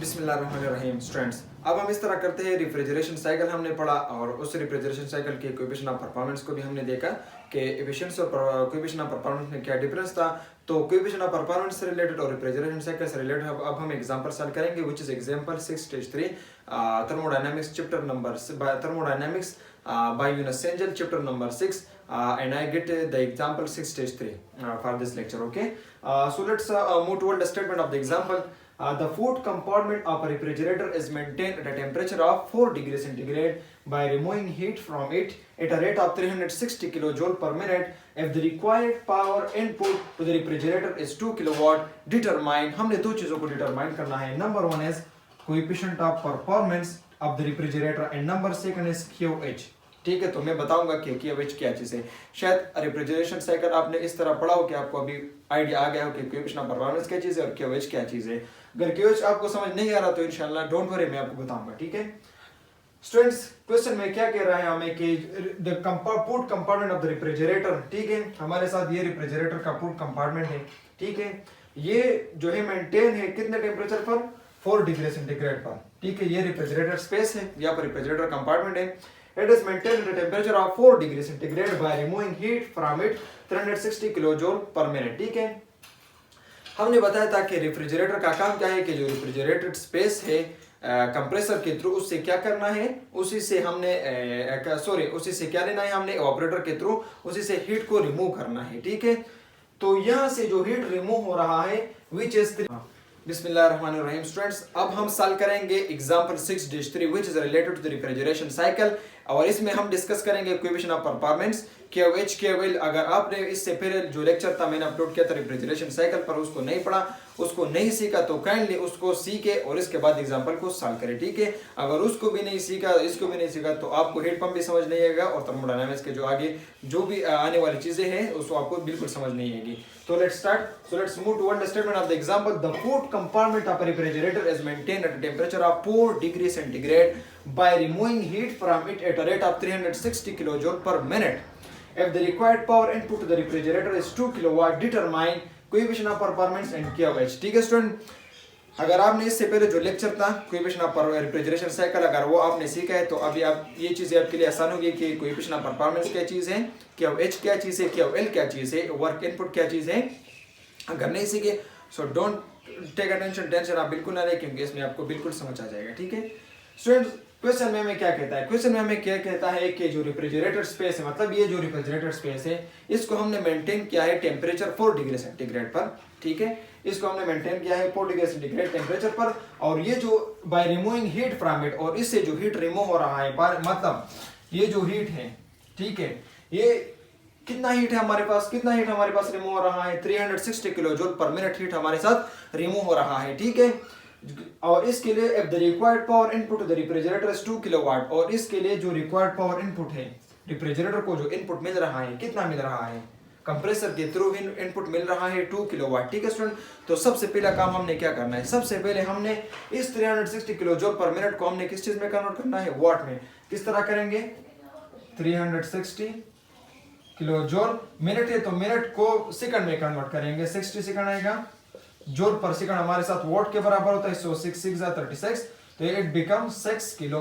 बिस्मिल्लाहिर्रहमानिर्रहीम स्टूडेंट्स, अब हम इस तरह करते हैं। रेफ्रिजरेशन साइकिल हमने पढ़ा और उस रेफ्रिजरेशन साइकिल के कोएफिशिएंट ऑफ परफॉर्मेंस को भी हमने देखा कि एफिशिएंसी और कोएफिशिएंट ऑफ परफॉर्मेंस में क्या डिफरेंस था। तो कोएफिशिएंट ऑफ परफॉर्मेंस से रिलेटेड और रेफ्रिजरेशन साइकिल से रिलेटेड अब हम एग्जांपल सॉल्व करेंगे, which is example 6 stage 3 thermodynamics chapter number thermodynamics by Yunus Angel chapter number 6 and I get the example 6 stage 3 for this lecture. Okay, so let's move toward the statement of the example. The food compartment of a refrigerator is maintained at a temperature of 4 degrees centigrade by removing heat from it at a rate of 360 kilojoule per minute. If the required power input to the refrigerator is 2 kilowatt, determine, हमने दो चीजों को determine करना है. Number one is coefficient of performance of the refrigerator and number second is QH. ठीक है, तो मैं बताऊंगा कि QH क्या चीज़ है. शायद रेफ्रिजरेशन साइकिल आपने इस तरह पढ़ा हो कि आपको अभी आइडिया आ गया हो कि कोएफिशिएंट ऑफ परफॉर्मेंस क्या चीज़ है और QH क्या चीज़ है. अगर QH आपको समझ नहीं आ रहा तो इंशाल्लाह डोंट वरी, मैं आपको बताऊंगा. ठीक है स्टूडेंट्स, क्वेश्चन में क्या कह रहा है हमें कि the food compartment of the refrigerator. ठीक है, हमारे साथ ये रेफ्रिजरेटर का फूड कंपार्टमेंट है. ठीक है, ये जो है मेंटेन है कितने टेम्परेचर पर, 4 डिग्री सेंटीग्रेड पर. ठीक है, ये रेफ्रिजरेटर स्पेस है, यहाँ पर रेफ्रिजरेटर कंपार्टमेंट है. It is maintained at a temperature of 4 degree centigrade by removing heat from it 360 kilojoule per minute. ठीक है, हमने बताया था कि रेफ्रिजरेटर का काम क्या है कि जो रेफ्रिजरेटेड स्पेस है कंप्रेसर के थ्रू उससे क्या करना है, उसी से हमने उसी से क्या लेना है, हमने ऑपरेटर के थ्रू उसी से हीट को रिमूव करना है. ठीक है, तो यहाँ से जो हीट रिमूव हो रहा है विच इज बिस्मिल्लाहिर्रहमानिर्रहीम स्टूडेंट्स, अब हम सॉल्व करेंगे example 6-3 which is related to the refrigeration cycle और इसमें हम डिस्कस करेंगे coefficient of performance QH QL. अगर आपने इससे पहले जो लेक्चर था मैंने अपलोड किया था रेफ्रिजरेशन साइकिल पर, उसको नहीं पढ़ा, उसको नहीं सीखा तो काइंडली उसको सीखे और इसके बाद एग्जांपल को सॉल्व करें. ठीक है, अगर उसको भी नहीं सीखा, इसको भी नहीं सीखा तो आपको हीट पंप भी समझ नहीं आएगा और थर्मोडायनामिक्स के जो आगे जो भी आने वाली चीजें हैं उसको आपको बिल्कुल समझ नहीं आएगी. तो let's start. So let's move toward the statement of the example. The food compartment of a refrigerator is maintained at a temperature of 4 degree centigrade by removing heat from it at a rate of 360 kilojoule per minute. If the required power input to the refrigerator is 2 kilowatt, determine coefficient of performance and QH. ठीक है student, अगर आपने इससे पहले जो lecture था coefficient of refrigeration cycle अगर वो आपने सीखा है तो अभी आप ये चीज़ें आपके लिए आसान होगी कि कोएफिशिएंट ऑफ परफॉर्मेंस क्या चीज़ है, QH क्या चीज़ है, QL क्या चीज़ है, वर्क इनपुट क्या चीज़ है. अगर नहीं सीखे सो डोंट टेक टेंशन आप बिल्कुल ना लें क्योंकि इसमें आपको बिल्कुल समझ आ जाएगा. ठीक है स्टूडेंट्स, क्वेश्चन में हमें क्या कहता है, क्वेश्चन में हमें क्या कहता है कि जो रेफ्रिजरेटर स्पेस है, मतलब ये जो रेफ्रिजरेटर स्पेस है इसको हमने मेंटेन किया है टेम्परेचर 4 डिग्री सेंटीग्रेड पर. ठीक है, इसको हमने मेंटेन किया है 4 डिग्री सेंटीग्रेड टेम्परेचर पर और ये जो by removing heat from it, और इससे जो हीट रिमूव हो रहा है मतलब ये जो हीट है, ठीक है, ये कितना हीट है हमारे पास, कितना हीट हमारे पास रिमूव हो रहा है, 360 किलोजूल पर मिनट हीट हमारे साथ रिमूव हो रहा है. ठीक है, और इसके लिए if the required power input to the refrigerator is 2 kilowatt, और इसके लिए जो required power input है रेफ्रिजरेटर को जो इनपुट मिल रहा है कितना मिल रहा है, कंप्रेसर के थ्रू इनपुट मिल रहा है 2 किलोवाट. ठीक है स्टूडेंट, तो सबसे पहला काम हमने क्या करना है, सबसे पहले हमने इस 360 किलोजूल पर मिनट को हमने किस चीज में कन्वर्ट करना है, वॉट में. किस तरह करेंगे, 360 किलोजूल मिनट है तो मिनट को सेकंड में कन्वर्ट करेंगे, 60 सेकंड आएगा, जूल पर सेकंड हमारे साथ वॉट के बराबर होता है, सो 6 6 36, तो इट बिकम 6 किलो.